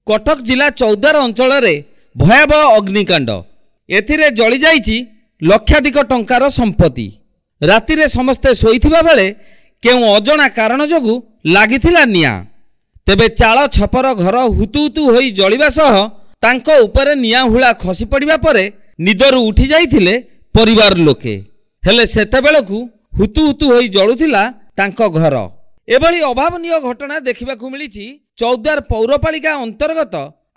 कटक जिला चौदार अंचल भयावह अग्निकांड एथिरे जली जाइछि लक्षाधिक टंकार संपत्ति। रातिरे समस्ते शोइथिबा बेले केउ अजणा कारण जोगु लागिथिला निया। तेबे चाଳ छपर घर हुतुहुतु होई जलिबा सह तांको उपरे निया हुळा खसी पड़िबा परे निदरु उठी जाइथिले परिवार लोके। हेले सेतेबेलकु हुतुहुतु होई जळुथिला तांको घर। एभली अभावनीय घटना देखिबाकु मिलिछि चौदार पौरपालिका अंतर्गत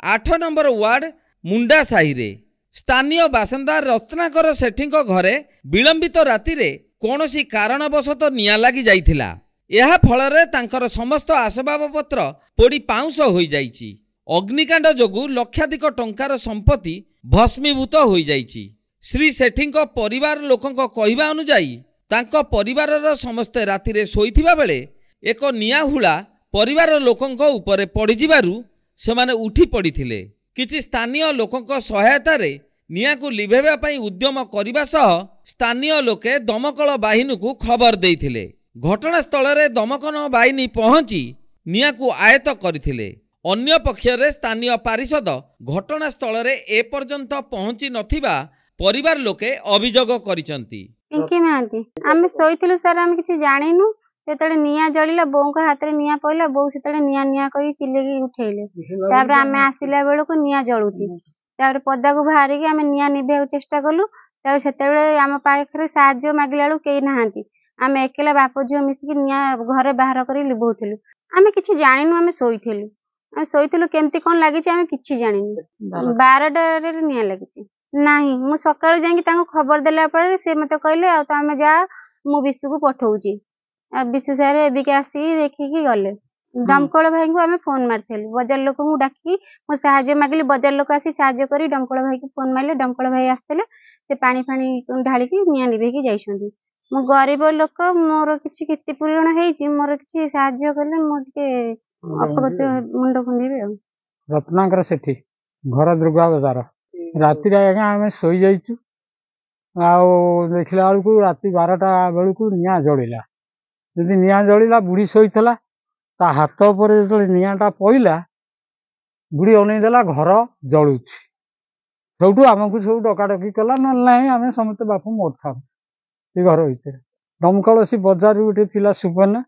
8 नंबर वार्ड मुंडा साही रे। स्थानीय बासिंदा रत्नाकर सेठीको घरे विलंबित रातिरे कोनोसी कारणवशत निया लागि जाइथिला। एहा फलरे तांकर समस्त आसबाबपत्र पोड़ी पाउंस होई जाइछि। अग्निकांड जोगु लक्षाधिक टंकार संपत्ति भस्मीभूत होई जाइछि। श्री सेठीको परिवार लोकंको कहिबा अनुसार तांको परिवारर समस्ते रातिरे शोइथिबा बेले एक निया हुळा परिवार लोकंको उपरे पड़िजिबारु सेमाने उठी पड़िथिले। किछि स्थानीय लोकंको सहायतारे नियाकु लिभेबा पई उद्यम करिबा सह स्थानीय लोके दमकल बाहिनीकु खबर देइथिले। घटनास्थल रे दमकल बाहिनी पहुंची नियाकु आयत्त करथिले। अन्य पक्षरे स्थानीय पारिषद घटनास्थल रे ए पर्यंत पहुंची नथिबा परिवार लोके अभियोग करिसंती। पिंकी महांती आमे सोइथिलु सर, आमे किछि जानिनु। सेतळे निया जळिला, बोंका हातरे निया पइला, बो सेतळे निया निया कहि चिल्लेकी उठेइले। तापर आमे आसिला बेलको निया जळुची। तापर पदाको बाहरी के आमे निया निभेउ चेष्टा कलु। तापर सेतळे आम पाखरे साहाय्य मागिलाळु केही नाहांती। आमे एकेला बाप झियो मिसिकी निया घरे बाहर करी लिभौथिलु। आमे किछि जानिनु, आमे सोइथिलु केमती कोन लागिछि आमे किछि जानिनु। 12टा रे निया लागिछि नाही। मु सकाळु जांकी तांको खबर देला परे से मते कहले आ तमे जा मु बिसु को पठौची। विशु सारे एबिके आसी देखिकी गले। दमकल भाई को आमे फोन मारथिलु। बजार लोक को डाकी मो सहाय्य मागली। बजार लोक आसी सहाय्य करी दमकल भाई को फोन मारले। दमकल भाई आस्तेले से पानी फानी ढालिकी निया निभेकी जाइछंती। मो गरीब लोक, मोर किछि क्षतिपूरण हेछि, मोर किछि सहाय्य करले मो के अपगत मुंड खुंदिबे। रत्नाकर सेठी घर दुर्गा बाजार राति आज्ञा आम शोई जाइचु। देखला बेलू राति 12टा बेलू निया जलिला। जदि निया जलिला, बुढ़ी शोईला, ता हाथ पर जो नियाटा पईला, बुढ़ी अनेदेला घर जलुची। सबू आमको सब डकाडकी कला ना आम समस्त बाप मोर था घर भर। दमकल सी बजार गोटे पिला सुपना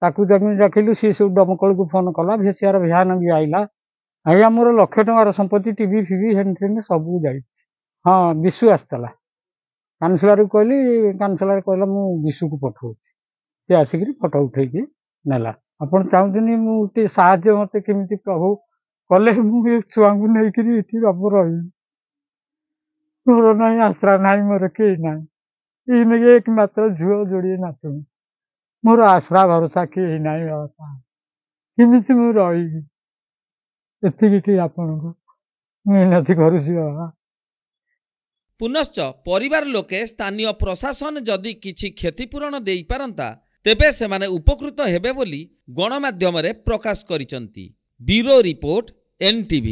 ताकू डाकिलु। सी सब दमकल को फोन कला। भेसियार भ्यान भी आईला। आज्ञा मोर लक्ष टंकार संपत्ति टीवी फिवी हेन सब जाइए। हाँ विशु आसला। काउनसिलर को कहली, काउनसिलर कहला मु विशु को पठाऊँ। सी आसिक फटो उठेकी नेला। आपड़ चाहूनी मुझे साहय मत केमी प्रभु कले मुझे छुआ को लेकिन बाबू रही मोर ना आश्रा ना मोर कई ना। ये एकमात्र झुओ जोड़े नाचुनी। मोर आश्रा भरोसा कई ना बाबा केमी मु रही एति आपण को मिलती करुची बाबा। पुनश्च परिवार लोके स्थानीय प्रशासन जदि किछि क्षतिपूरण देई पारंता तेबे सेमाने उपकृत हेबे बोली गणमाध्यम रे प्रकाश करिसंती। Bureau report NTV।